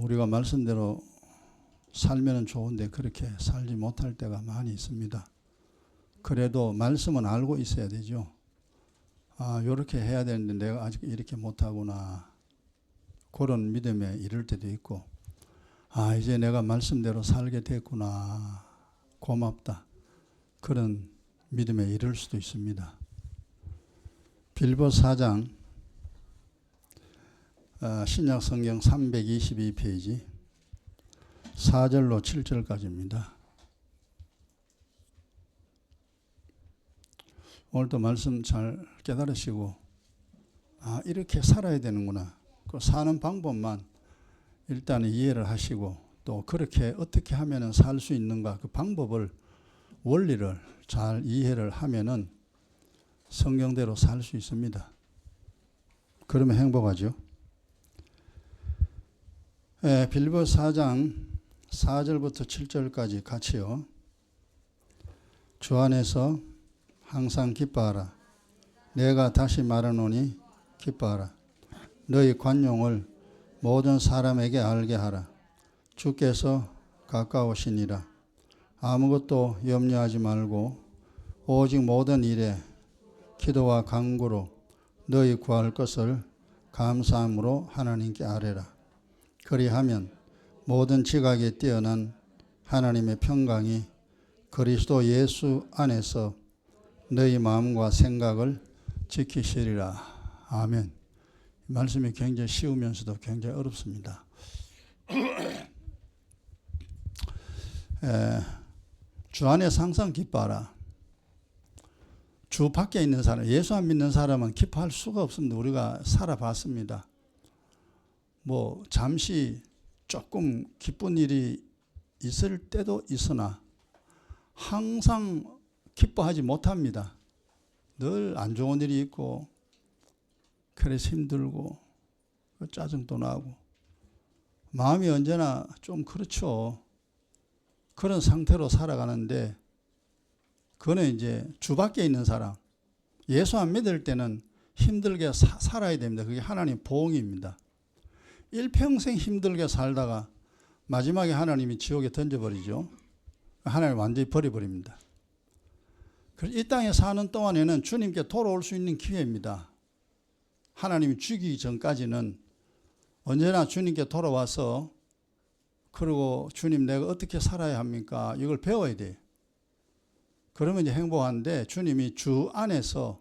우리가 말씀대로 살면 좋은데 그렇게 살지 못할 때가 많이 있습니다. 그래도 말씀은 알고 있어야 되죠. 이렇게 해야 되는데 내가 아직 이렇게 못하구나. 그런 믿음에 이를 때도 있고, 이제 내가 말씀대로 살게 됐구나. 고맙다. 그런 믿음에 이를 수도 있습니다. 빌보 4장 신약 성경 322페이지 4절로 7절까지입니다. 오늘도 말씀 잘 깨달으시고 이렇게 살아야 되는구나. 그 사는 방법만 일단 이해를 하시고 또 그렇게 어떻게 하면 살 수 있는가 그 방법을 원리를 잘 이해를 하면은 성경대로 살 수 있습니다. 그러면 행복하죠. 빌보 4장 4절부터 7절까지 같이요. 주 안에서 항상 기뻐하라. 내가 다시 말하노니 기뻐하라. 너희 관용을 모든 사람에게 알게 하라. 주께서 가까우시니라. 아무것도 염려하지 말고 오직 모든 일에 기도와 간구로 너희 구할 것을 감사함으로 하나님께 아뢰라. 그리하면 모든 지각에 뛰어난 하나님의 평강이 그리스도 예수 안에서 너희 마음과 생각을 지키시리라. 아멘. 말씀이 굉장히 쉬우면서도 굉장히 어렵습니다. 주 안에서 항상 기뻐하라. 주 밖에 있는 사람, 예수 안 믿는 사람은 기뻐할 수가 없습니다. 우리가 살아봤습니다. 잠시 조금 기쁜 일이 있을 때도 있으나 항상 기뻐하지 못합니다. 늘 안 좋은 일이 있고 그래서 힘들고 짜증도 나고 마음이 언제나 좀 그렇죠. 그런 상태로 살아가는데 그거는 이제 주 밖에 있는 사람, 예수 안 믿을 때는 힘들게 살아야 됩니다. 그게 하나님 보응입니다. 일평생 힘들게 살다가 마지막에 하나님이 지옥에 던져버리죠. 하나님 완전히 버려버립니다. 그래서 이 땅에 사는 동안에는 주님께 돌아올 수 있는 기회입니다. 하나님이 죽이기 전까지는 언제나 주님께 돌아와서 그리고 주님 내가 어떻게 살아야 합니까? 이걸 배워야 돼요. 그러면 이제 행복한데 주님이 주 안에서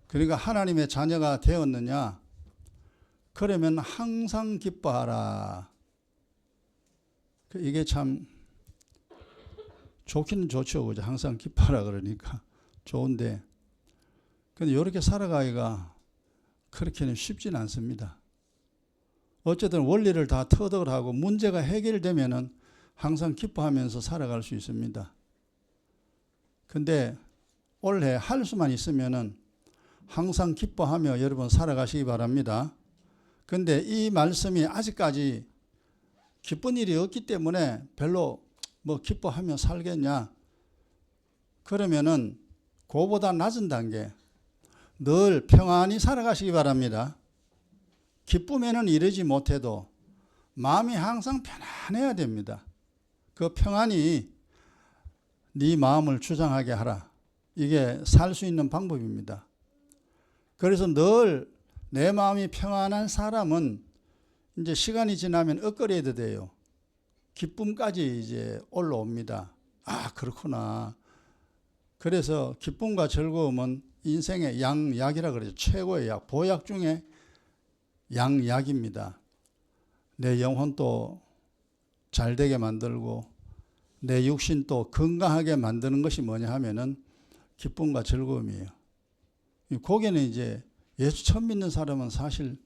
그러니까 하나님의 자녀가 되었느냐? 그러면 항상 기뻐하라. 이게 참 좋기는 좋죠. 그죠? 항상 기뻐하라 그러니까 좋은데 근데 이렇게 살아가기가 그렇게는 쉽지는 않습니다. 어쨌든 원리를 다 터득을 하고 문제가 해결되면은 항상 기뻐하면서 살아갈 수 있습니다. 근데 올해 할 수만 있으면은 항상 기뻐하며 여러분 살아가시기 바랍니다. 근데 이 말씀이 아직까지 기쁜 일이 없기 때문에 별로 기뻐하며 살겠냐? 그러면은 그보다 낮은 단계 늘 평안히 살아가시기 바랍니다. 기쁨에는 이르지 못해도 마음이 항상 편안해야 됩니다. 그 평안이 네 마음을 주장하게 하라. 이게 살 수 있는 방법입니다. 그래서 늘 내 마음이 평안한 사람은 이제 시간이 지나면 엇거려도 돼요. 기쁨까지 이제 올라옵니다. 그렇구나. 그래서 기쁨과 즐거움은 인생의 양약이라 그러죠. 최고의 약, 보약 중에 양약입니다. 내 영혼도 잘되게 만들고 내 육신도 건강하게 만드는 것이 뭐냐 하면은 기쁨과 즐거움이에요. 거기는 이제 예수 처음 믿는 사람은 사실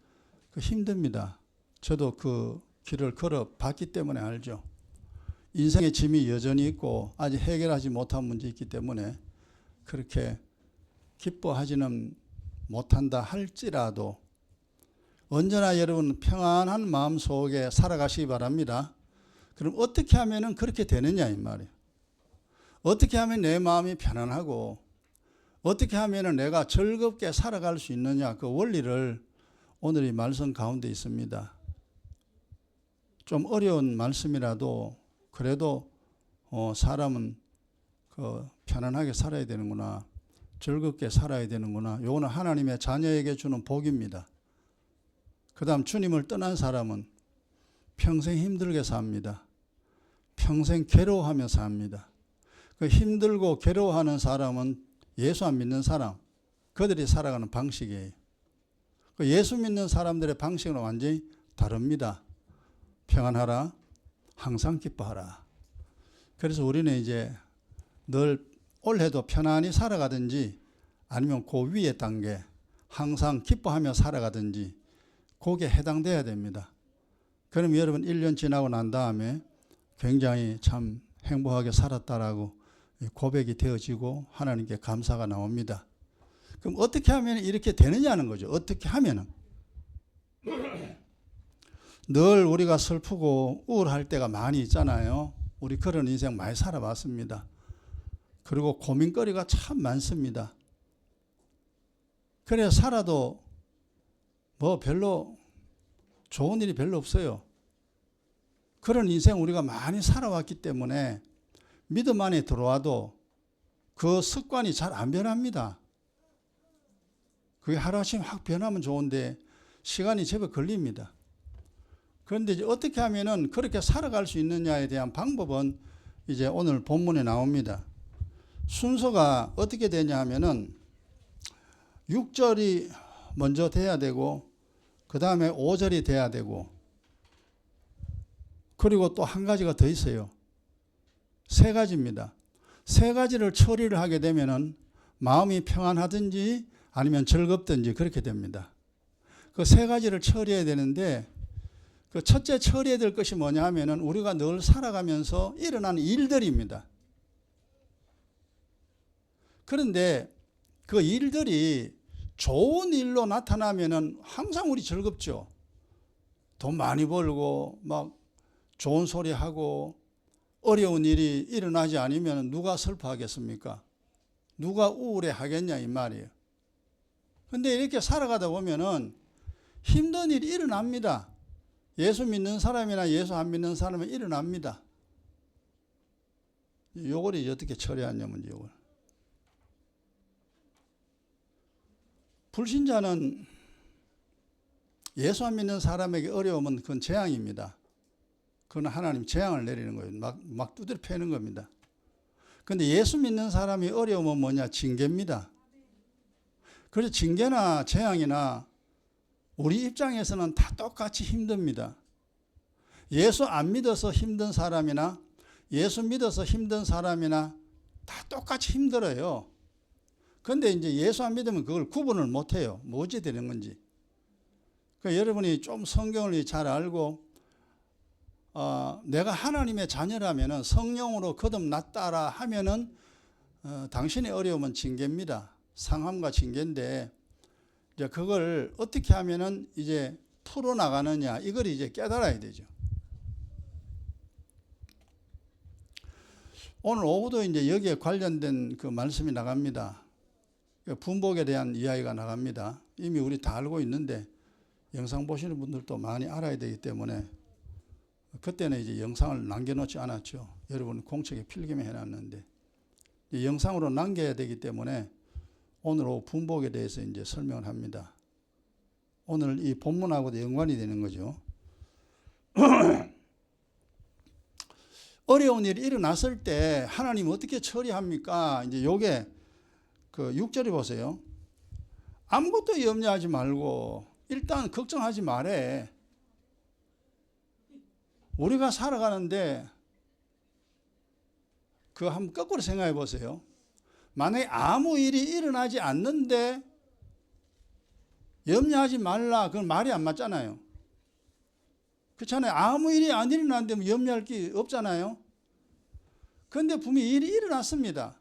힘듭니다. 저도 그 길을 걸어봤기 때문에 알죠. 인생의 짐이 여전히 있고 아직 해결하지 못한 문제 있기 때문에 그렇게 기뻐하지는 못한다 할지라도 언제나 여러분 평안한 마음 속에 살아가시기 바랍니다. 그럼 어떻게 하면 그렇게 되느냐 이 말이에요. 어떻게 하면 내 마음이 편안하고 어떻게 하면 내가 즐겁게 살아갈 수 있느냐 그 원리를 오늘 이 말씀 가운데 있습니다. 좀 어려운 말씀이라도 그래도 사람은 편안하게 살아야 되는구나, 즐겁게 살아야 되는구나. 요거는 하나님의 자녀에게 주는 복입니다. 그 다음 주님을 떠난 사람은 평생 힘들게 삽니다. 평생 괴로워하며 삽니다. 그 힘들고 괴로워하는 사람은 예수 안 믿는 사람, 그들이 살아가는 방식이에요. 그 예수 믿는 사람들의 방식은 완전히 다릅니다. 평안하라, 항상 기뻐하라. 그래서 우리는 이제 늘 올해도 편안히 살아가든지 아니면 그 위의 단계 항상 기뻐하며 살아가든지 거기에 해당돼야 됩니다. 그럼 여러분 1년 지나고 난 다음에 굉장히 참 행복하게 살았다라고 고백이 되어지고 하나님께 감사가 나옵니다. 그럼 어떻게 하면 이렇게 되느냐는 거죠. 어떻게 하면은. 늘 우리가 슬프고 우울할 때가 많이 있잖아요. 우리 그런 인생 많이 살아봤습니다. 그리고 고민거리가 참 많습니다. 그래 살아도 뭐 별로 좋은 일이 별로 없어요. 그런 인생 우리가 많이 살아왔기 때문에 믿음 안에 들어와도 그 습관이 잘 안 변합니다. 그게 하루아침에 확 변하면 좋은데 시간이 제법 걸립니다. 그런데 이제 어떻게 하면은 그렇게 살아갈 수 있느냐에 대한 방법은 이제 오늘 본문에 나옵니다. 순서가 어떻게 되냐 하면은 6절이 먼저 돼야 되고 그 다음에 5절이 돼야 되고 그리고 또 한 가지가 더 있어요. 세 가지입니다. 세 가지를 처리를 하게 되면은 마음이 평안하든지 아니면 즐겁든지 그렇게 됩니다. 그 세 가지를 처리해야 되는데 그 첫째 처리해야 될 것이 뭐냐 하면은 우리가 늘 살아가면서 일어나는 일들입니다. 그런데 그 일들이 좋은 일로 나타나면은 항상 우리 즐겁죠. 돈 많이 벌고 막 좋은 소리 하고 어려운 일이 일어나지 않으면 누가 슬퍼하겠습니까? 누가 우울해 하겠냐 이 말이에요. 근데 이렇게 살아가다 보면은 힘든 일이 일어납니다. 예수 믿는 사람이나 예수 안 믿는 사람은 일어납니다. 요걸 이제 어떻게 처리하냐면 요걸. 불신자는 예수 안 믿는 사람에게 어려움은 그건 재앙입니다. 그건 하나님 재앙을 내리는 거예요. 막 두드려 패는 겁니다. 그런데 예수 믿는 사람이 어려움은 뭐냐? 징계입니다. 그래서 징계나 재앙이나 우리 입장에서는 다 똑같이 힘듭니다. 예수 안 믿어서 힘든 사람이나 예수 믿어서 힘든 사람이나 다 똑같이 힘들어요. 그런데 이제 예수 안 믿으면 그걸 구분을 못해요. 뭐지 되는 건지. 그러니까 여러분이 좀 성경을 잘 알고 내가 하나님의 자녀라면은 성령으로 거듭났다라 하면은 당신의 어려움은 징계입니다. 상함과 징계인데 이제 그걸 어떻게 하면은 이제 풀어 나가느냐 이걸 이제 깨달아야 되죠. 오늘 오후도 이제 여기에 관련된 그 말씀이 나갑니다. 분복에 대한 이야기가 나갑니다. 이미 우리 다 알고 있는데 영상 보시는 분들도 많이 알아야 되기 때문에 그때는 이제 영상을 남겨놓지 않았죠. 여러분 공책에 필기만 해놨는데 영상으로 남겨야 되기 때문에 오늘 오후 분복에 대해서 이제 설명을 합니다. 오늘 이 본문하고도 연관이 되는 거죠. 어려운 일이 일어났을 때 하나님 어떻게 처리합니까? 이제 요게 그 6절에 보세요. 아무것도 염려하지 말고 일단 걱정하지 말해. 우리가 살아가는데 그 한번 거꾸로 생각해 보세요. 만약에 아무 일이 일어나지 않는데 염려하지 말라. 그건 말이 안 맞잖아요. 그렇잖아요. 아무 일이 안 일어났는데 염려할 게 없잖아요. 그런데 분명히 일이 일어났습니다.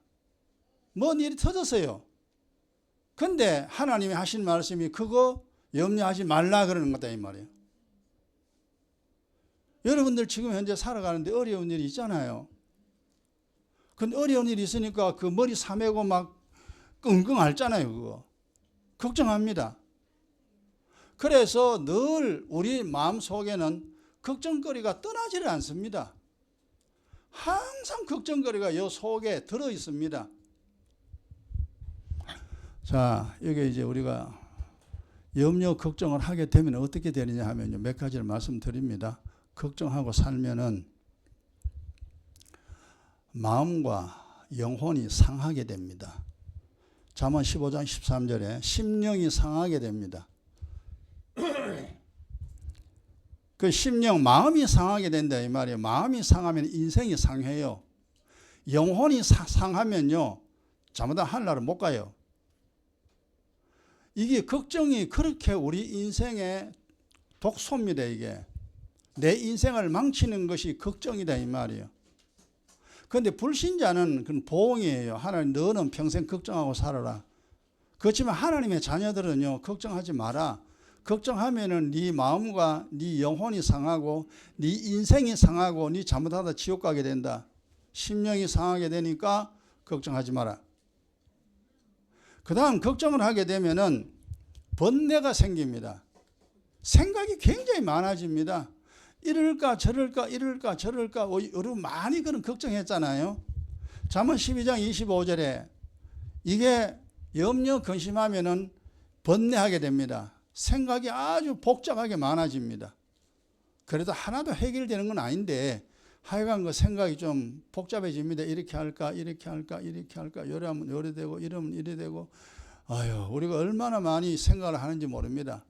뭔 일이 터졌어요. 그런데 하나님이 하신 말씀이 그거 염려하지 말라 그러는 거다 이 말이에요. 여러분들 지금 현재 살아가는데 어려운 일이 있잖아요. 근데 어려운 일이 있으니까 그 머리 사매고 막 끙끙 앓잖아요. 그거 걱정합니다. 그래서 늘 우리 마음속에는 걱정거리가 떠나지를 않습니다. 항상 걱정거리가 요 속에 들어 있습니다. 자, 여기 이제 우리가 염려, 걱정을 하게 되면 어떻게 되느냐 하면요, 몇 가지를 말씀드립니다. 걱정하고 살면은 마음과 영혼이 상하게 됩니다. 잠언 15장 13절에 심령이 상하게 됩니다. 그 심령, 마음이 상하게 된다 이 말이에요. 마음이 상하면 인생이 상해요. 영혼이 상하면요, 잘못하면 하늘나라 못 가요. 이게 걱정이 그렇게 우리 인생의 독소입니다. 이게 내 인생을 망치는 것이 걱정이다 이 말이에요. 그런데 불신자는 그건 보응이에요. 하나님 너는 평생 걱정하고 살아라. 그렇지만 하나님의 자녀들은요, 걱정하지 마라. 걱정하면은 네 마음과 네 영혼이 상하고 네 인생이 상하고 네 잘못하다 지옥 가게 된다. 심령이 상하게 되니까 걱정하지 마라. 그 다음 걱정을 하게 되면은 번뇌가 생깁니다. 생각이 굉장히 많아집니다. 이럴까 저럴까 이럴까 저럴까 여러분 많이 그런 걱정했잖아요. 잠언 12장 25절에 이게 염려 근심하면은 번뇌하게 됩니다. 생각이 아주 복잡하게 많아집니다. 그래도 하나도 해결되는 건 아닌데 하여간 그 생각이 좀 복잡해집니다. 이렇게 할까 이렇게 할까 이렇게 할까 요래하면 요래 되고 이러면 이래 되고 아유 우리가 얼마나 많이 생각을 하는지 모릅니다.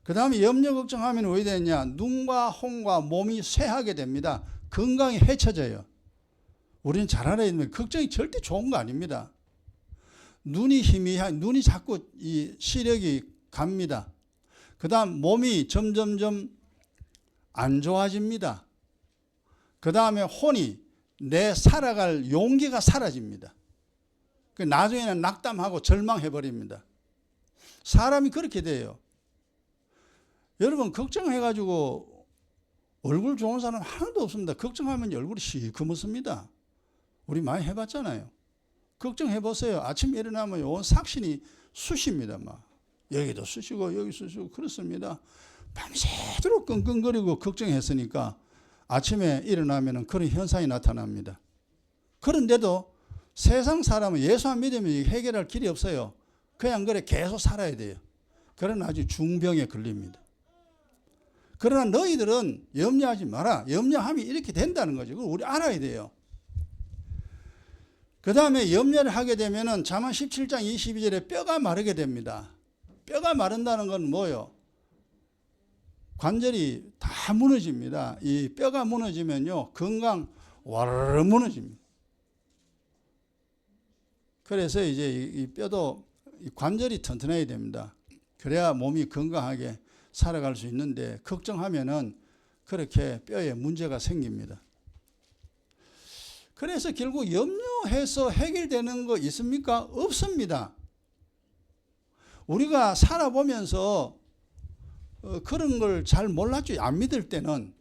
그 다음에 염려 걱정하면 왜 되냐, 눈과 혼과 몸이 쇠하게 됩니다. 건강이 해쳐져요. 우리는 잘 알아야 되는 걱정이 절대 좋은 거 아닙니다. 눈이 자꾸 이 시력이 갑니다. 그 다음 몸이 점점점 안 좋아집니다. 그 다음에 혼이 내 살아갈 용기가 사라집니다. 나중에는 낙담하고 절망해버립니다. 사람이 그렇게 돼요. 여러분 걱정해가지고 얼굴 좋은 사람 하나도 없습니다. 걱정하면 얼굴이 시커멓습니다. 우리 많이 해봤잖아요. 걱정해보세요. 아침에 일어나면 온 삭신이 쑤십니다. 막 여기도 쑤시고 여기 쑤시고 그렇습니다. 밤새도록 끙끙거리고 걱정했으니까 아침에 일어나면 그런 현상이 나타납니다. 그런데도 세상 사람은 예수 안 믿으면 해결할 길이 없어요. 그냥 그래 계속 살아야 돼요. 그러나 아주 중병에 걸립니다. 그러나 너희들은 염려하지 마라. 염려하면 이렇게 된다는 거죠. 그걸 우리 알아야 돼요. 그 다음에 염려를 하게 되면은 잠언 17장 22절에 뼈가 마르게 됩니다. 뼈가 마른다는 건 뭐예요? 관절이 다 무너집니다. 이 뼈가 무너지면요, 건강 와르르 무너집니다. 그래서 이제 이 뼈도 관절이 튼튼해야 됩니다. 그래야 몸이 건강하게 살아갈 수 있는데 걱정하면은 그렇게 뼈에 문제가 생깁니다. 그래서 결국 염려해서 해결되는 거 있습니까? 없습니다. 우리가 살아보면서 그런 걸 잘 몰랐죠. 안 믿을 때는.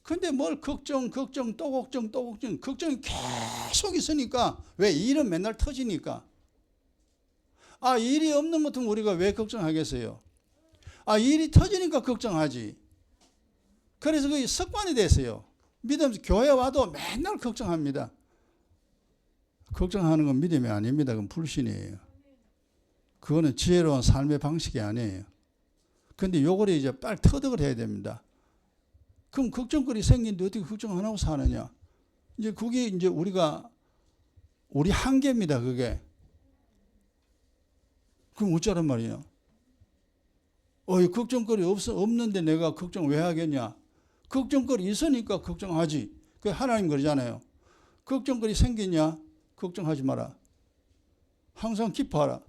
근데 뭘 걱정이 계속 있으니까. 왜? 일은 맨날 터지니까. 아, 일이 없는 것은 우리가 왜 걱정하겠어요? 아, 일이 터지니까 걱정하지. 그래서 그게 습관이 됐어요. 믿으면서 교회 와도 맨날 걱정합니다. 걱정하는 건 믿음이 아닙니다. 그건 불신이에요. 그거는 지혜로운 삶의 방식이 아니에요. 근데 요거를 이제 빨리 터득을 해야 됩니다. 그럼 걱정거리 생긴데 어떻게 걱정 안 하고 사느냐? 이제 그게 이제 우리 한계입니다, 그게. 그럼 어쩌란 말이에요? 걱정거리 없는데 내가 걱정 왜 하겠냐? 걱정거리 있으니까 걱정하지. 그 하나님 그러잖아요. 걱정거리 생기냐? 걱정하지 마라. 항상 기뻐하라.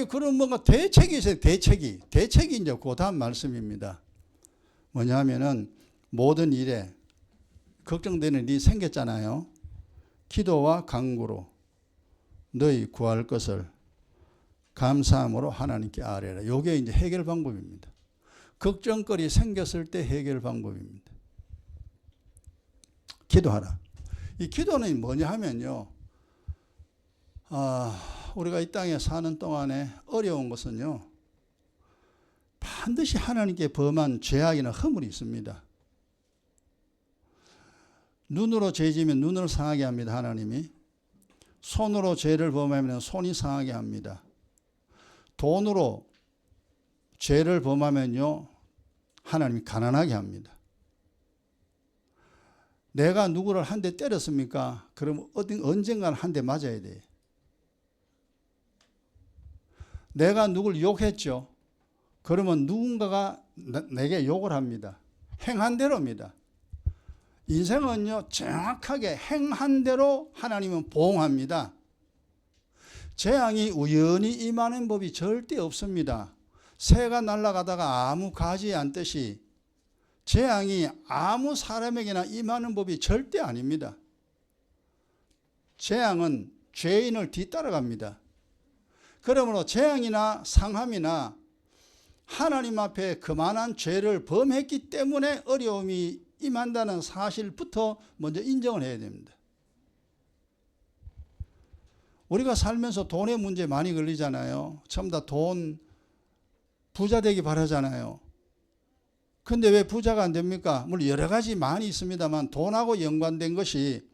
그럼 뭔가 대책이 있어요. 대책이 이제 그 다음 말씀입니다. 뭐냐 하면은 모든 일에 걱정되는 일이 생겼잖아요. 기도와 간구로 너희 구할 것을 감사함으로 하나님께 아뢰라. 이게 이제 해결 방법입니다. 걱정거리 생겼을 때 해결 방법입니다. 기도하라. 이 기도는 뭐냐 하면요. 우리가 이 땅에 사는 동안에 어려운 것은요. 반드시 하나님께 범한 죄악이나 허물이 있습니다. 눈으로 죄 지으면 눈을 상하게 합니다. 하나님이. 손으로 죄를 범하면 손이 상하게 합니다. 돈으로 죄를 범하면요, 하나님이 가난하게 합니다. 내가 누구를 한 대 때렸습니까? 그럼 언젠가는 한 대 맞아야 돼요. 내가 누굴 욕했죠? 그러면 누군가가 내게 욕을 합니다. 행한 대로입니다. 인생은요, 정확하게 행한 대로 하나님은 보응합니다. 재앙이 우연히 임하는 법이 절대 없습니다. 새가 날아가다가 아무 가지 않듯이 재앙이 아무 사람에게나 임하는 법이 절대 아닙니다. 재앙은 죄인을 뒤따라갑니다. 그러므로 재앙이나 상함이나 하나님 앞에 그만한 죄를 범했기 때문에 어려움이 임한다는 사실부터 먼저 인정을 해야 됩니다. 우리가 살면서 돈의 문제 많이 걸리잖아요. 전부 다 돈, 부자 되기 바라잖아요. 근데 왜 부자가 안 됩니까? 물론 여러 가지 많이 있습니다만 돈하고 연관된 것이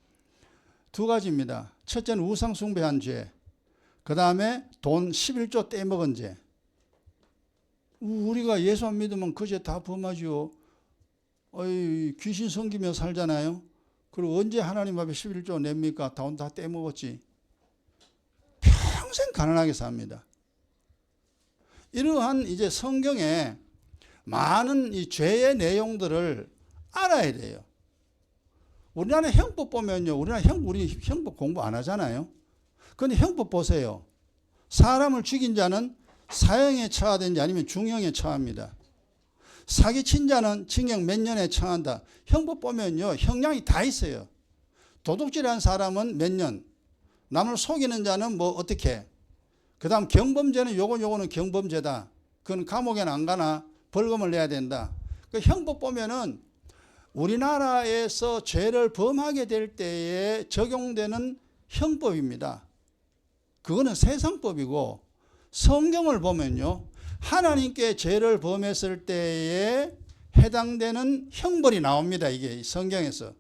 두 가지입니다. 첫째는 우상 숭배한 죄, 그 다음에 돈 11조 떼먹은 죄. 우리가 예수 안 믿으면 그 죄 다 범하죠. 귀신 섬기며 살잖아요. 그리고 언제 하나님 앞에 11조 냅니까? 돈 다 떼먹었지. 평생 가난하게 삽니다. 이러한 이제 성경에 많은 이 죄의 내용들을 알아야 돼요. 우리나라 형법 보면요, 우리 형법 공부 안 하잖아요. 그런데 형법 보세요. 사람을 죽인 자는 사형에 처하든지 아니면 중형에 처합니다. 사기친 자는 징역 몇 년에 처한다. 형법 보면요, 형량이 다 있어요. 도둑질한 사람은 몇 년, 남을 속이는 자는 뭐 어떻게, 그 다음 경범죄는 요거는 경범죄다. 그건 감옥에는 안 가나 벌금을 내야 된다. 그 형법 보면은 우리나라에서 죄를 범하게 될 때에 적용되는 형법입니다. 그거는 세상법이고, 성경을 보면요, 하나님께 죄를 범했을 때에 해당되는 형벌이 나옵니다. 이게 성경에서.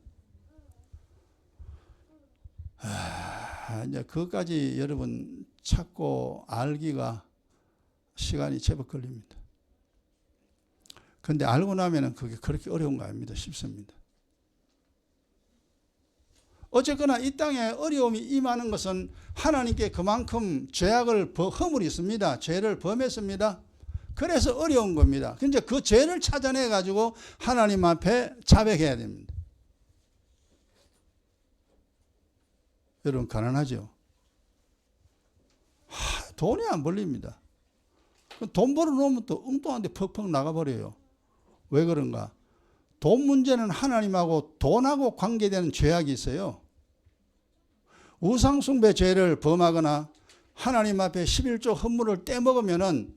이제 그것까지 여러분 찾고 알기가 시간이 제법 걸립니다. 근데 알고 나면은 그게 그렇게 어려운 거 아닙니다. 쉽습니다. 어쨌거나 이 땅에 어려움이 임하는 것은 하나님께 그만큼 죄악을 허물이 있습니다. 죄를 범했습니다. 그래서 어려운 겁니다. 근데 그 죄를 찾아내 가지고 하나님 앞에 자백해야 됩니다. 여러분 가난하죠? 돈이 안 벌립니다. 돈 벌어놓으면 또 엉뚱한 데 퍽퍽 나가버려요. 왜 그런가? 돈 문제는 하나님하고 돈하고 관계되는 죄악이 있어요. 우상숭배 죄를 범하거나 하나님 앞에 11조 헌물을 떼먹으면은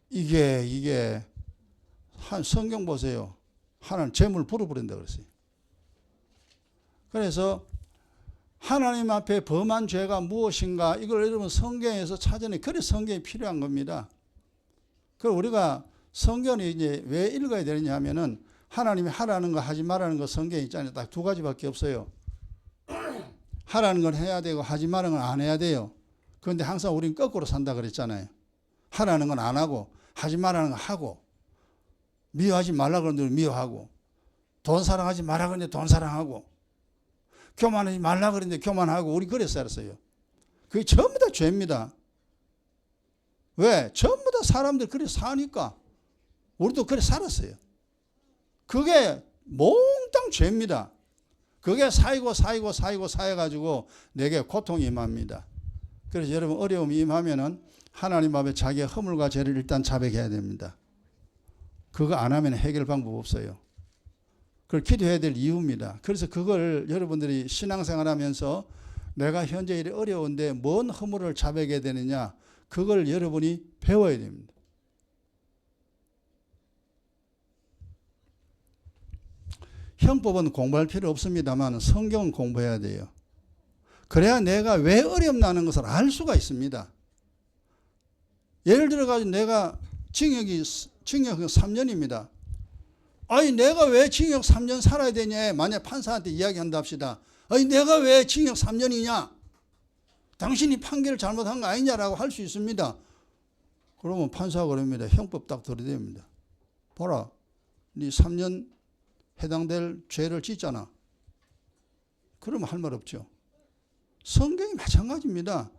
이게 한 성경 보세요. 하나님 재물 불어버린다 그랬어요. 그래서 하나님 앞에 범한 죄가 무엇인가 이걸 여러분 성경에서 찾아내. 그래서 성경이 필요한 겁니다. 그리고 우리가 성경을 이제 왜 읽어야 되느냐 하면은 하나님이 하라는 거 하지 말라는 거 성경에 있잖아요. 딱 두 가지밖에 없어요. 하라는 건 해야 되고 하지 말라는 건 안 해야 돼요. 그런데 항상 우리는 거꾸로 산다 그랬잖아요. 하라는 건 안 하고 하지 말라는 건 하고, 미워하지 말라 그러는데 미워하고, 돈 사랑하지 말라 그러는데 돈 사랑하고, 교만하지 말라 그러는데 교만하고, 우리 그래 살았어요. 그게 전부 다 죄입니다. 왜? 전부 다 사람들 그래 사니까. 우리도 그래 살았어요. 그게 몽땅 죄입니다. 그게 쌓여가지고 내게 고통이 임합니다. 그래서 여러분 어려움이 임하면은 하나님 앞에 자기의 허물과 죄를 일단 자백해야 됩니다. 그거 안 하면 해결 방법 없어요. 그걸 기도해야 될 이유입니다. 그래서 그걸 여러분들이 신앙생활 하면서 내가 현재 일이 어려운데 뭔 허물을 자백해야 되느냐, 그걸 여러분이 배워야 됩니다. 형법은 공부할 필요 없습니다만 성경은 공부해야 돼요. 그래야 내가 왜 어렵나는 것을 알 수가 있습니다. 예를 들어가지고 내가 징역이 징역 3년입니다. 아니 내가 왜 징역 3년 살아야 되냐. 만약 판사한테 이야기한다 합시다. 아니 내가 왜 징역 3년이냐. 당신이 판결을 잘못한 거 아니냐라고 할 수 있습니다. 그러면 판사가 그럽니다. 형법 딱 들이댑니다. 봐라. 네 3년 해당될 죄를 짓잖아. 그러면 할 말 없죠. 성경이 마찬가지입니다.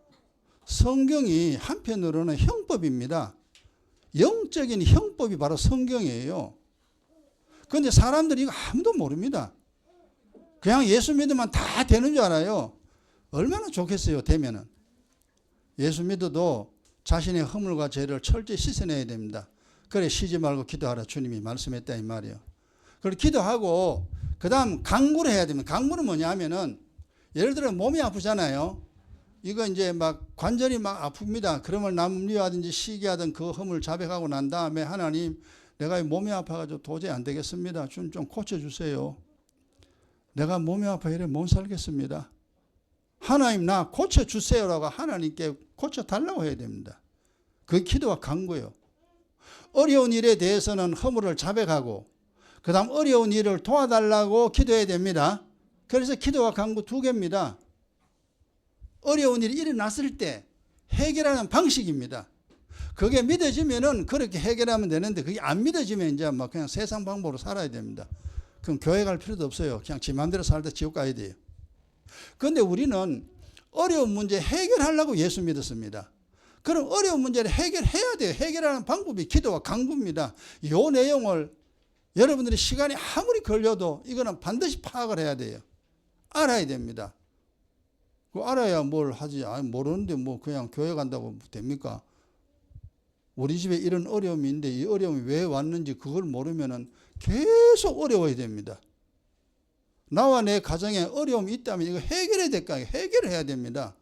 성경이 한편으로는 형법입니다. 영적인 형법이 바로 성경이에요. 그런데 사람들이 이거 아무도 모릅니다. 그냥 예수 믿으면 다 되는 줄 알아요. 얼마나 좋겠어요. 되면은. 예수 믿어도 자신의 허물과 죄를 철저히 씻어내야 됩니다. 그래 쉬지 말고 기도하라 주님이 말씀했다 이 말이에요. 그리고 기도하고 그 다음 강구를 해야 됩니다. 강구는 뭐냐 하면은 예를 들어 몸이 아프잖아요. 이거 이제 막 관절이 막 아픕니다. 그러면 남리하든지 시기하든 그 허물 자백하고 난 다음에 하나님 내가 몸이 아파가지고 도저히 안 되겠습니다. 좀 고쳐주세요. 내가 몸이 아파 이래 못 살겠습니다. 하나님 나 고쳐주세요라고 하나님께 고쳐달라고 해야 됩니다. 그게 기도와 강구예요. 어려운 일에 대해서는 허물을 자백하고 그 다음 어려운 일을 도와달라고 기도해야 됩니다. 그래서 기도와 강구 두 개입니다. 어려운 일이 일어났을 때 해결하는 방식입니다. 그게 믿어지면은 그렇게 해결하면 되는데 그게 안 믿어지면 이제 막 그냥 세상 방법으로 살아야 됩니다. 그럼 교회 갈 필요도 없어요. 그냥 지 마음대로 살다 지옥 가야 돼요. 그런데 우리는 어려운 문제 해결하려고 예수 믿었습니다. 그럼 어려운 문제를 해결해야 돼요. 해결하는 방법이 기도와 강구입니다. 이 내용을 여러분들이 시간이 아무리 걸려도 이거는 반드시 파악을 해야 돼요. 알아야 됩니다. 그 알아야 뭘 하지. 아니 모르는데 뭐 그냥 교회 간다고 됩니까? 우리 집에 이런 어려움이 있는데 이 어려움이 왜 왔는지 그걸 모르면은 계속 어려워야 됩니다. 나와 내 가정에 어려움이 있다면 이거 해결해야 될까? 해결을 해야 됩니다.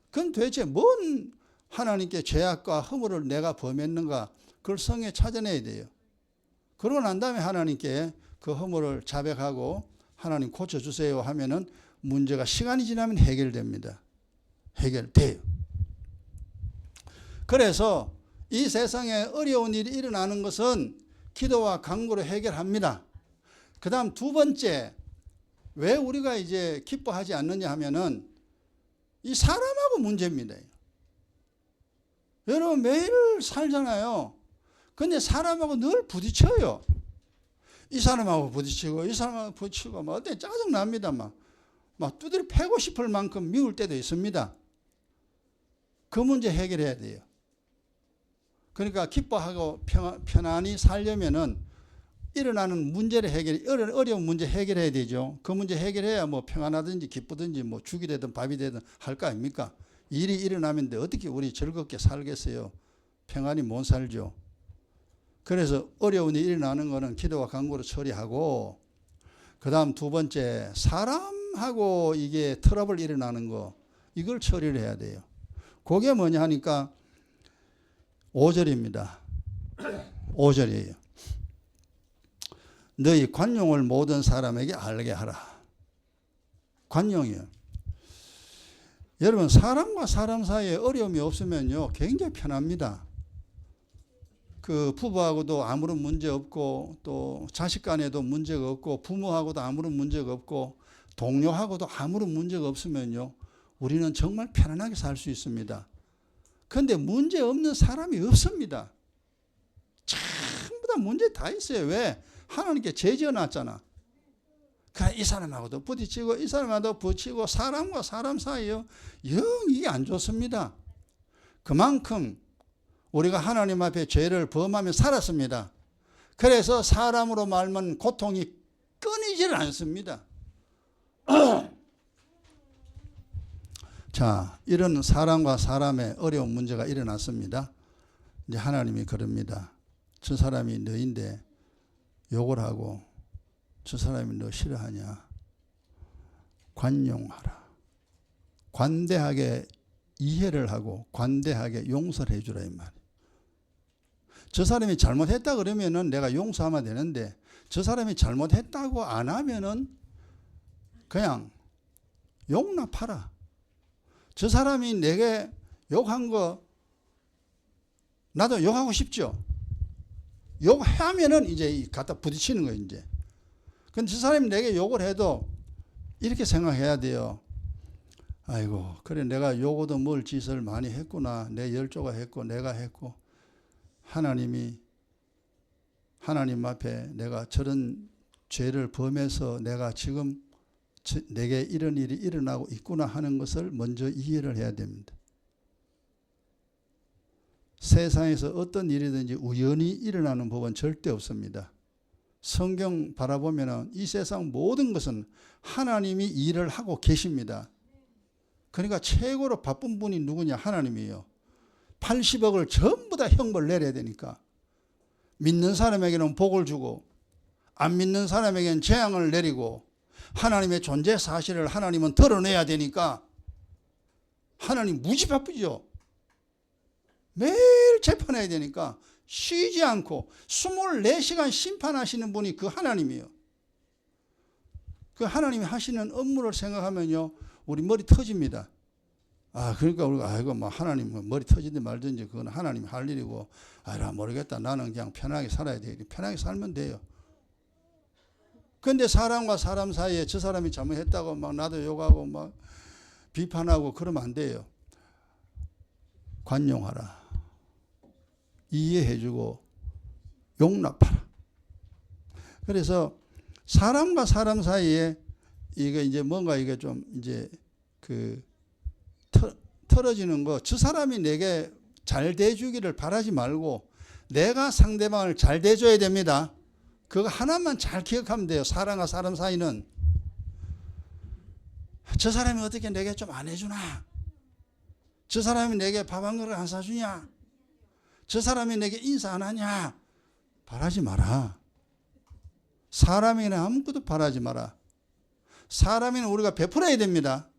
그럼 도대체 뭔 하나님께 죄악과 허물을 내가 범했는가? 그걸 성에 찾아내야 돼요. 그러고 난 다음에 하나님께 그 허물을 자백하고 하나님 고쳐주세요 하면은 문제가 시간이 지나면 해결됩니다. 해결돼요. 그래서 이 세상에 어려운 일이 일어나는 것은 기도와 강구로 해결합니다. 그 다음 두 번째, 왜 우리가 이제 기뻐하지 않느냐 하면은 이 사람하고 문제입니다. 여러분 매일 살잖아요. 근데 사람하고 늘 부딪혀요. 이 사람하고 부딪히고 이 사람하고 부딪히고 막 어때 짜증납니다. 막 두드려 패고 싶을 만큼 미울 때도 있습니다. 그 문제 해결해야 돼요. 그러니까 기뻐하고 편안히 살려면은 일어나는 문제를 어려운 문제 해결해야 되죠. 그 문제 해결해야 뭐 평안하든지 기쁘든지 뭐 죽이 되든 밥이 되든 할 거 아닙니까? 일이 일어나면 어떻게 우리 즐겁게 살겠어요? 평안히 못 살죠. 그래서 어려운 일이 일어나는 거는 기도와 강구로 처리하고 그 다음 두 번째 사람하고 이게 트러블 일어나는 거 이걸 처리를 해야 돼요. 그게 뭐냐 하니까 5절입니다. 5절이에요. 너희 관용을 모든 사람에게 알게 하라. 관용이요. 여러분 사람과 사람 사이에 어려움이 없으면요 굉장히 편합니다. 그 부부하고도 아무런 문제 없고 또 자식 간에도 문제가 없고 부모하고도 아무런 문제가 없고 동료하고도 아무런 문제가 없으면요 우리는 정말 편안하게 살 수 있습니다. 그런데 문제 없는 사람이 없습니다. 전부 다 문제 다 있어요. 왜? 하나님께 죄 지어놨잖아. 그러니까 이 사람하고도 부딪히고 이 사람하고도 부딪히고 사람과 사람 사이요 영 이게 안 좋습니다. 그만큼 우리가 하나님 앞에 죄를 범하며 살았습니다. 그래서 사람으로 말면 고통이 끊이질 않습니다. 자, 이런 사람과 사람의 어려운 문제가 일어났습니다. 이제 하나님이 그럽니다. 저 사람이 너인데 욕을 하고 저 사람이 너 싫어하냐? 관용하라. 관대하게 이해를 하고 관대하게 용서를 해주라 이 말이에요. 저 사람이 잘못했다 그러면은 내가 용서하면 되는데 저 사람이 잘못했다고 안 하면은 그냥 용납하라. 저 사람이 내게 욕한 거 나도 욕하고 싶죠. 욕하면은 이제 갖다 부딪히는 거예요, 이제. 근데 저 사람이 내게 욕을 해도 이렇게 생각해야 돼요. 아이고, 그래, 내가 욕어도 뭘 짓을 많이 했구나. 내 열조가 했고, 내가 했고, 하나님 앞에 내가 저런 죄를 범해서 내가 지금 내게 이런 일이 일어나고 있구나 하는 것을 먼저 이해를 해야 됩니다. 세상에서 어떤 일이든지 우연히 일어나는 법은 절대 없습니다. 성경 바라보면 이 세상 모든 것은 하나님이 일을 하고 계십니다. 그러니까 최고로 바쁜 분이 누구냐? 하나님이에요. 80억을 전부 다 형벌 내려야 되니까. 믿는 사람에게는 복을 주고 안 믿는 사람에게는 재앙을 내리고 하나님의 존재 사실을 하나님은 드러내야 되니까 하나님 무지 바쁘죠. 매일 재판해야 되니까 쉬지 않고 24시간 심판하시는 분이 그 하나님이에요. 그 하나님이 하시는 업무를 생각하면요, 우리 머리 터집니다. 그러니까 우리가 아이고 뭐 하나님 머리 터지든 말든지 그건 하나님 할 일이고, 나 모르겠다. 나는 그냥 편하게 살아야 돼. 편하게 살면 돼요. 근데 사람과 사람 사이에 저 사람이 잘못했다고 막 나도 욕하고 막 비판하고 그러면 안 돼요. 관용하라. 이해해주고 용납하라. 그래서 사람과 사람 사이에 이게 이제 뭔가 이게 좀 이제 틀어지는 거, 저 사람이 내게 잘 대주기를 바라지 말고 내가 상대방을 잘 대줘야 됩니다. 그거 하나만 잘 기억하면 돼요. 사람과 사람 사이는 저 사람이 어떻게 내게 좀 안 해주나? 저 사람이 내게 밥 한 그릇 안 사주냐? 저 사람이 내게 인사 안 하냐? 바라지 마라. 사람에게는 아무것도 바라지 마라. 사람에는 우리가 베풀어야 됩니다.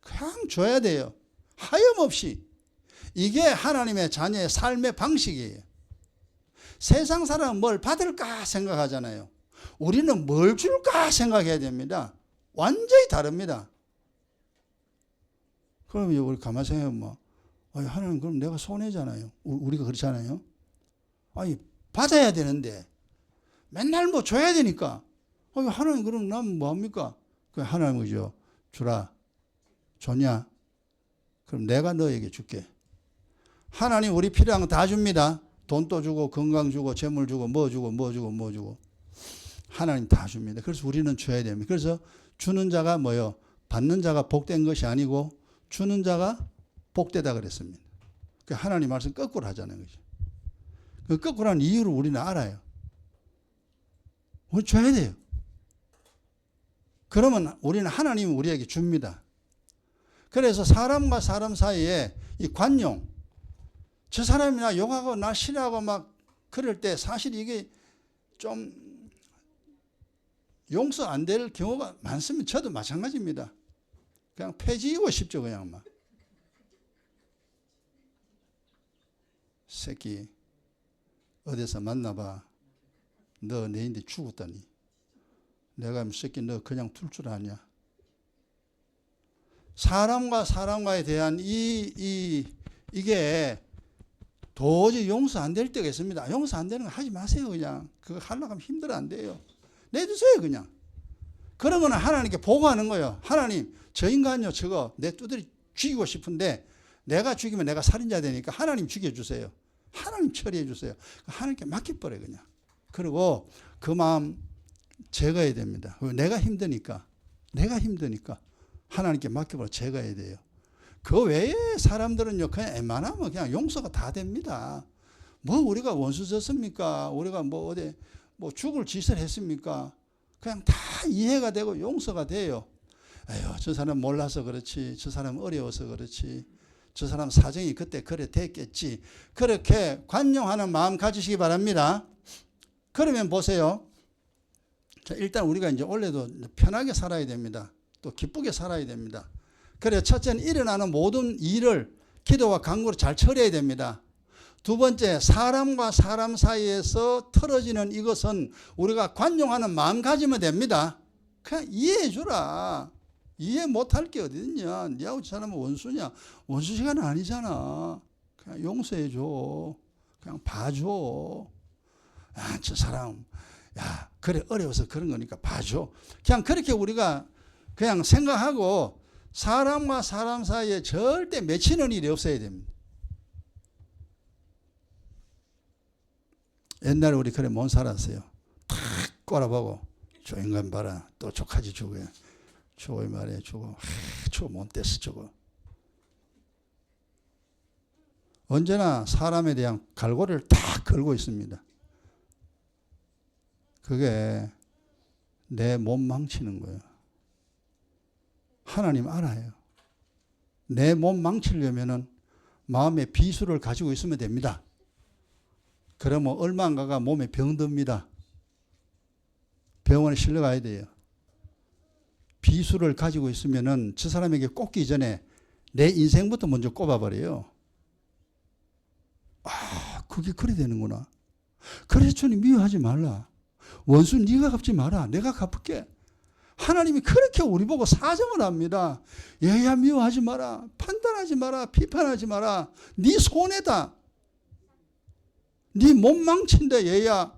그냥 줘야 돼요. 하염없이. 이게 하나님의 자녀의 삶의 방식이에요. 세상 사람은 뭘 받을까 생각하잖아요. 우리는 뭘 줄까 생각해야 됩니다. 완전히 다릅니다. 그럼 우리 가만히 생각해보면 하나님 그럼 내가 손해잖아요. 우리가 그렇잖아요. 받아야 되는데 맨날 뭐 줘야 되니까 하나님 그럼 난 뭐합니까? 하나님 그죠? 주라. 줬냐? 그럼 내가 너에게 줄게. 하나님 우리 필요한 거 다 줍니다. 돈도 주고 건강 주고 재물 주고 뭐 주고 하나님 다 줍니다. 그래서 우리는 줘야 됩니다. 그래서 주는 자가 뭐요? 받는 자가 복된 것이 아니고 주는 자가 복되다 그랬습니다. 하나님 말씀 거꾸로 하자는 거죠. 그 거꾸로 하는 이유를 우리는 알아요. 우리 줘야 돼요. 그러면 우리는 하나님이 우리에게 줍니다. 그래서 사람과 사람 사이에 이 관용, 저 사람이 나 욕하고 나 싫어하고 막 그럴 때 사실 이게 좀 용서 안 될 경우가 많습니다. 저도 마찬가지입니다. 그냥 폐지이고 싶죠. 그냥 막. 새끼 어디서 만나봐. 너 내인데 죽었다니. 내가 새끼 너 그냥 둘 줄 아냐. 사람과 사람과에 대한 이게 도저히 용서 안 될 때가 있습니다. 용서 안 되는 거 하지 마세요. 그냥 그거 하려고 하면 힘들어 안 돼요. 내두세요. 그냥. 그런 거는 하나님께 보고하는 거예요. 하나님 저 인간요 저거 내 두드리 죽이고 싶은데 내가 죽이면 내가 살인자 되니까 하나님 죽여주세요. 하나님 처리해 주세요. 하나님께 맡겨버려요. 그냥. 그리고 그 마음 제거해야 됩니다. 내가 힘드니까 하나님께 맡겨버려 제거해야 돼요. 그 외에 사람들은요 그냥 웬만하면 그냥 용서가 다 됩니다. 뭐 우리가 원수 졌습니까? 우리가 뭐 어디 뭐 죽을 짓을 했습니까? 그냥 다 이해가 되고 용서가 돼요. 에휴 저 사람 몰라서 그렇지, 저 사람 어려워서 그렇지, 저 사람 사정이 그때 그래 됐겠지. 그렇게 관용하는 마음 가지시기 바랍니다. 그러면 보세요. 자, 일단 우리가 이제 원래도 편하게 살아야 됩니다. 또 기쁘게 살아야 됩니다. 그래서 첫째는 일어나는 모든 일을 기도와 간구로 잘 처리해야 됩니다. 두 번째, 사람과 사람 사이에서 틀어지는 이것은 우리가 관용하는 마음 가지면 됩니다. 그냥 이해해 주라. 이해 못할 게 어딨냐. 니하고 저 사람은 원수냐. 원수 시간은 아니잖아. 그냥 용서해 줘. 그냥 봐줘. 아, 저 사람, 야, 그래, 어려워서 그런 거니까 봐줘. 그냥 그렇게 우리가 그냥 생각하고 사람과 사람 사이에 절대 맺히는 일이 없어야 됩니다. 옛날에 우리 그래 못 살았어요. 탁 꼬라보고, 저 인간 봐라. 또 족하지 저거. 저거 말이야, 저거. 저거 못 됐어, 저거. 언제나 사람에 대한 갈고리를 딱 걸고 있습니다. 그게 내 몸 망치는 거예요. 하나님 알아요. 내 몸 망치려면은 마음에 비수를 가지고 있으면 됩니다. 그러면 얼마 안 가가 몸에 병듭니다. 병원에 실려가야 돼요. 비수를 가지고 있으면은 저 사람에게 꽂기 전에 내 인생부터 먼저 꼽아버려요. 아, 그게 그래 되는구나. 그래서 주님 미워하지 말라. 원수 네가 갚지 마라. 내가 갚을게. 하나님이 그렇게 우리 보고 사정을 합니다. 얘야 미워하지 마라. 판단하지 마라. 비판하지 마라. 네 손해다. 네 몸 망친다 얘야.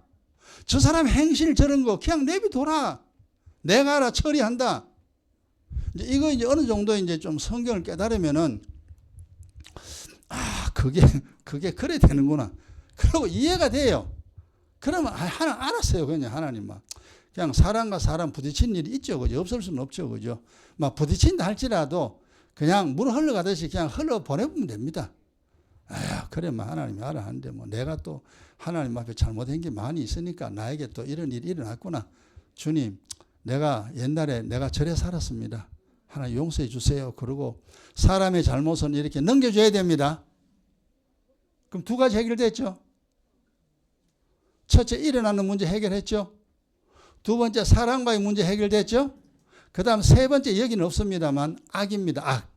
저 사람 행실 저런 거 그냥 내비둬라. 내가 알아 처리한다. 이제 이거 이제 어느 정도 이제 좀 성경을 깨달으면은 아, 그게 그래 되는구나. 그러고 이해가 돼요. 그러면 하나 알았어요. 하나님만. 그냥 사람과 사람 부딪힌 일이 있죠. 그죠? 없을 수는 없죠. 그죠? 막 부딪힌다 할지라도 그냥 물 흘러가듯이 그냥 흘러 보내보면 됩니다. 아야, 그래, 뭐 하나님이 알아 하는데 뭐 내가 또 하나님 앞에 잘못한 게 많이 있으니까 나에게 또 이런 일이 일어났구나. 주님, 내가 옛날에 내가 저래 살았습니다. 하나님 용서해 주세요. 그러고 사람의 잘못은 이렇게 넘겨줘야 됩니다. 그럼 두 가지 해결됐죠. 첫째, 일어나는 문제 해결했죠. 두 번째, 사람과의 문제 해결됐죠. 그 다음 세 번째, 여기는 없습니다만 악입니다. 악.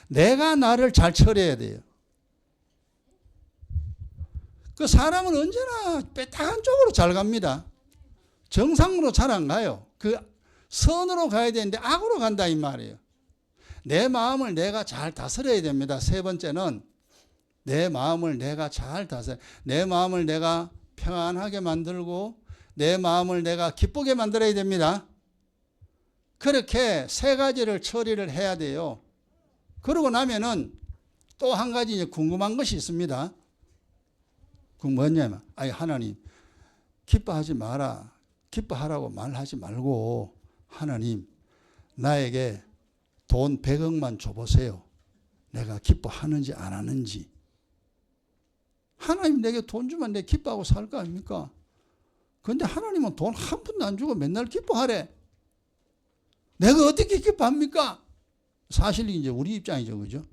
내가 나를 잘 처리해야 돼요. 그 사람은 언제나 빼딱한 쪽으로 잘 갑니다. 정상으로 잘 안 가요. 그 선으로 가야 되는데 악으로 간다 이 말이에요. 내 마음을 내가 잘 다스려야 됩니다. 세 번째는 내 마음을 내가 잘 다스려. 내 마음을 내가 평안하게 만들고 내 마음을 내가 기쁘게 만들어야 됩니다. 그렇게 세 가지를 처리를 해야 돼요. 그러고 나면은 또 한 가지 이제 궁금한 것이 있습니다. 그 뭐냐면, 아니 하나님 기뻐하지 마라. 기뻐하라고 말하지 말고 하나님 나에게 돈 100억만 줘보세요. 내가 기뻐하는지 안 하는지. 하나님 내게 돈 주면 내가 기뻐하고 살 거 아닙니까? 그런데 하나님은 돈 한 푼도 안 주고 맨날 기뻐하래. 내가 어떻게 기뻐합니까? 사실 이제 우리 입장이죠, 그죠?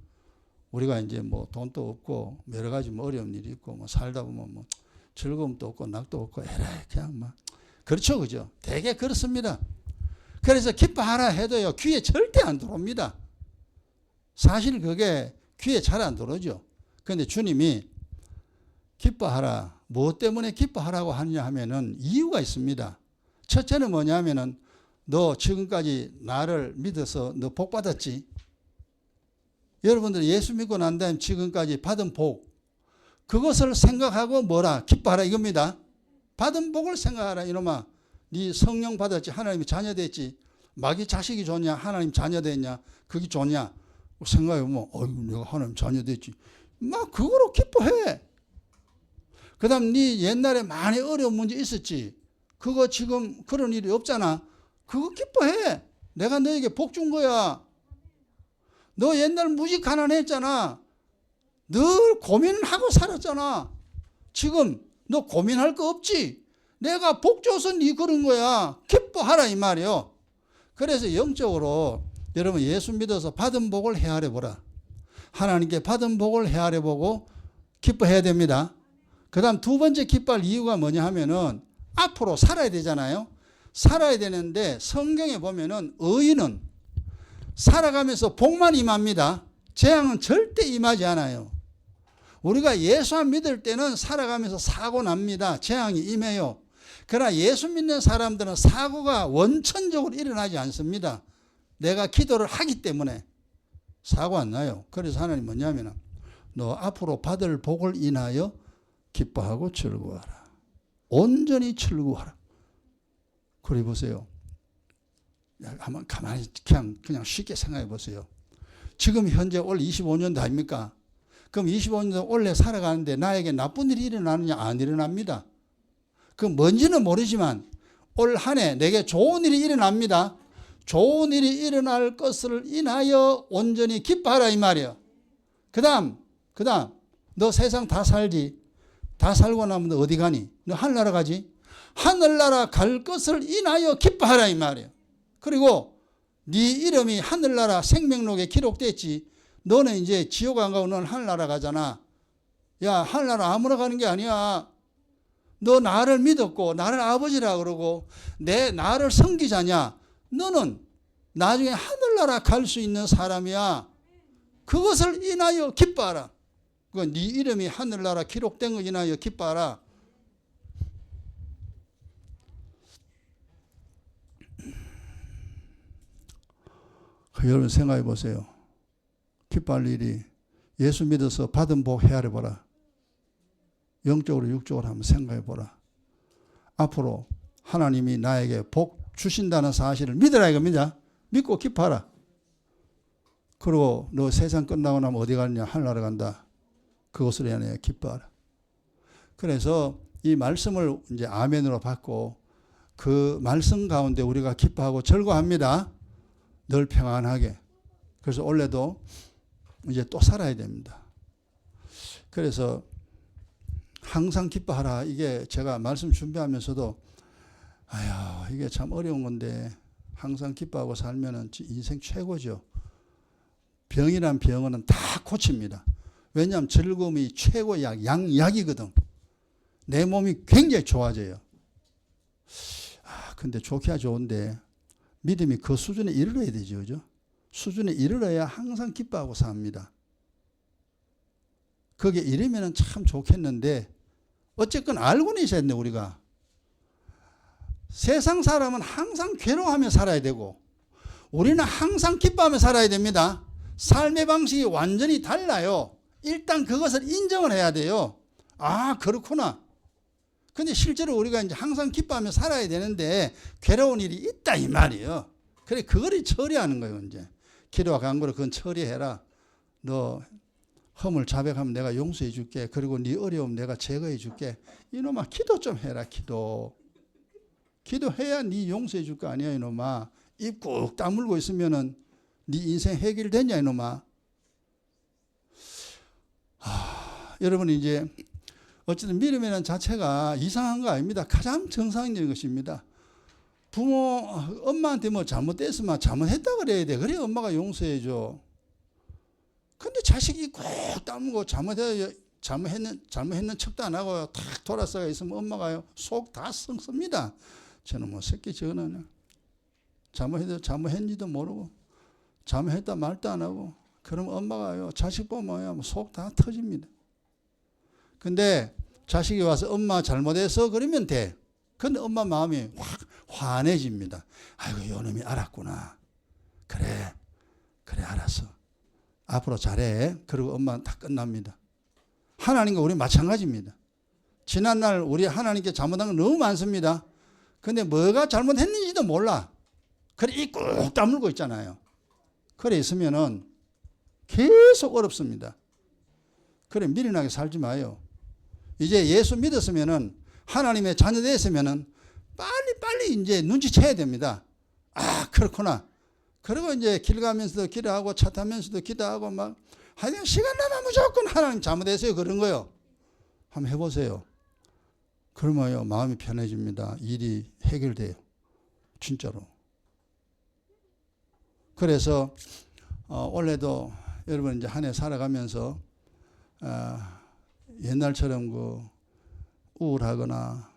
우리가 이제 뭐 돈도 없고 여러 가지 뭐 어려운 일이 있고 뭐 살다 보면 뭐 즐거움도 없고 낙도 없고 에라이 그냥 막 그렇죠, 그죠? 되게 그렇습니다. 그래서 기뻐하라 해도요 귀에 절대 안 들어옵니다. 사실 그게 귀에 잘 안 들어오죠. 그런데 주님이 기뻐하라. 무엇 때문에 기뻐하라고 하느냐 하면은 이유가 있습니다. 첫째는 뭐냐면은 너 지금까지 나를 믿어서 너 복 받았지. 여러분들 예수 믿고 난 다음에 지금까지 받은 복 그것을 생각하고 뭐라 기뻐하라 이겁니다. 받은 복을 생각하라 이놈아. 네 성령 받았지. 하나님이 자녀 됐지. 마귀 자식이 좋냐 하나님 자녀 됐냐 그게 좋냐 생각해보면 어이구 내가 하나님 자녀 됐지. 막 그거로 기뻐해. 그 다음 네 옛날에 많이 어려운 문제 있었지. 그거 지금 그런 일이 없잖아. 그거 기뻐해. 내가 너에게 복 준 거야. 너 옛날 무지 가난했잖아. 늘 고민을 하고 살았잖아. 지금 너 고민할 거 없지. 내가 복 줘서 네 그런 거야. 기뻐하라 이 말이요. 그래서 영적으로 여러분 예수 믿어서 받은 복을 헤아려 보라. 하나님께 받은 복을 헤아려 보고 기뻐해야 됩니다. 그 다음 두 번째 기뻐할 이유가 뭐냐 하면은 앞으로 살아야 되잖아요. 살아야 되는데 성경에 보면은 의인은 살아가면서 복만 임합니다. 재앙은 절대 임하지 않아요. 우리가 예수 안 믿을 때는 살아가면서 사고 납니다. 재앙이 임해요. 그러나 예수 믿는 사람들은 사고가 원천적으로 일어나지 않습니다. 내가 기도를 하기 때문에 사고 안 나요. 그래서 하나님 뭐냐면 너 앞으로 받을 복을 인하여 기뻐하고 즐거워하라. 온전히 즐거워하라. 그래 보세요. 한번 가만히 그냥 쉽게 생각해 보세요. 지금 현재 올 25년도 아닙니까? 그럼 25년도 올해 살아가는데 나에게 나쁜 일이 일어나느냐? 안 일어납니다. 그 뭔지는 모르지만 올 한 해 내게 좋은 일이 일어납니다. 좋은 일이 일어날 것을 인하여 온전히 기뻐하라 이 말이에요. 그 다음 너 세상 다 살지. 다 살고 나면 너 어디 가니? 너 하늘나라 가지? 하늘나라 갈 것을 인하여 기뻐하라 이 말이에요. 그리고 네 이름이 하늘나라 생명록에 기록됐지. 너는 이제 지옥 안 가고 너는 하늘나라 가잖아. 야, 하늘나라 아무나 가는 게 아니야. 너 나를 믿었고 나를 아버지라 그러고 나를 섬기자냐. 너는 나중에 하늘나라 갈 수 있는 사람이야. 그것을 인하여 기뻐하라. 네 이름이 하늘나라 기록된 거 인하여 기뻐하라. 여러분 생각해 보세요. 기뻐할 일이 예수 믿어서 받은 복 헤아려 보라. 영적으로 육적으로 한번 생각해 보라. 앞으로 하나님이 나에게 복 주신다는 사실을 믿으라 이겁니다. 믿고 기뻐하라. 그리고 너 세상 끝나고 나면 어디 가느냐? 하늘나라 간다. 그것을 인하여 기뻐하라. 그래서 이 말씀을 이제 아멘으로 받고 그 말씀 가운데 우리가 기뻐하고 즐거워합니다. 늘 평안하게. 그래서 올해도 이제 또 살아야 됩니다. 그래서 항상 기뻐하라. 이게 제가 말씀 준비하면서도 아야 이게 참 어려운 건데 항상 기뻐하고 살면은 인생 최고죠. 병이란 병은 다 고칩니다. 왜냐하면 즐거움이 최고 약이거든. 내 몸이 굉장히 좋아져요. 근데 좋기야 좋은데 믿음이 그 수준에 이르러야 되죠. 그죠? 수준에 이르러야 항상 기뻐하고 삽니다. 거기에 이르면 참 좋겠는데 어쨌건 알고는 있어야 되는데 우리가 세상 사람은 항상 괴로워하며 살아야 되고 우리는 항상 기뻐하며 살아야 됩니다. 삶의 방식이 완전히 달라요. 일단 그것을 인정을 해야 돼요. 아 그렇구나. 근데 실제로 우리가 이제 항상 기뻐하며 살아야 되는데 괴로운 일이 있다 이 말이에요. 그래 그거를 처리하는 거예요. 이제 기도와 간구로 그건 처리해라. 너 허물 자백하면 내가 용서해 줄게. 그리고 네 어려움 내가 제거해 줄게. 이놈아 기도 좀 해라. 기도해야 네 용서해 줄 거 아니야 이놈아. 입 꾹 다물고 있으면은 네 인생 해결되냐 이놈아. 여러분 이제 어쨌든 믿음이라는 자체가 이상한 거 아닙니다. 가장 정상적인 것입니다. 부모 엄마한테 뭐 잘못됐으면 잘못했다 그래야 돼. 그래 엄마가 용서해 줘. 근데 자식이 꼭 다물고 잘못했는 척도 안 하고 탁 돌아서가 있으면 엄마가 속 다 썩습니다. 저는 뭐 새끼 저거는 잘못했는지도 모르고 잘못했다 말도 안 하고 그럼 엄마가요 자식 보면 속 다 터집니다. 근데 자식이 와서 엄마 잘못해서 그러면 돼. 근데 엄마 마음이 확 환해집니다. 아이고 요놈이 알았구나. 그래 알았어. 앞으로 잘해. 그리고 엄마는 다 끝납니다. 하나님과 우리 마찬가지입니다. 지난날 우리 하나님께 잘못한 건 너무 많습니다. 근데 뭐가 잘못했는지도 몰라. 그래 이 꾹 다물고 있잖아요. 그래 있으면은 계속 어렵습니다. 그래 미련하게 살지 마요. 이제 예수 믿었으면은 하나님의 자녀 됐으면은 빨리 이제 눈치채야 됩니다. 아 그렇구나. 그리고 이제 길 가면서도 기도하고 차 타면서도 기도하고 막 하여튼 시간 나면 무조건 하나님 잘못했어요 그런 거요. 한번 해보세요. 그러면요 마음이 편해집니다. 일이 해결돼요. 진짜로. 그래서 올해도 여러분 이제 한 해 살아가면서 옛날처럼 그 우울하거나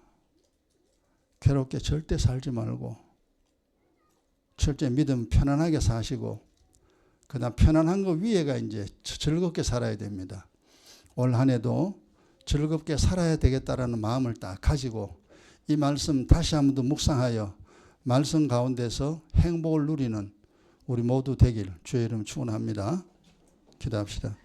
괴롭게 절대 살지 말고 철저히 믿음 편안하게 사시고 그다음 편안한 거 위에가 이제 즐겁게 살아야 됩니다. 올 한 해도 즐겁게 살아야 되겠다라는 마음을 딱 가지고 이 말씀 다시 한 번 더 묵상하여 말씀 가운데서 행복을 누리는 우리 모두 되길 주의 이름 축원합니다. 기도합시다.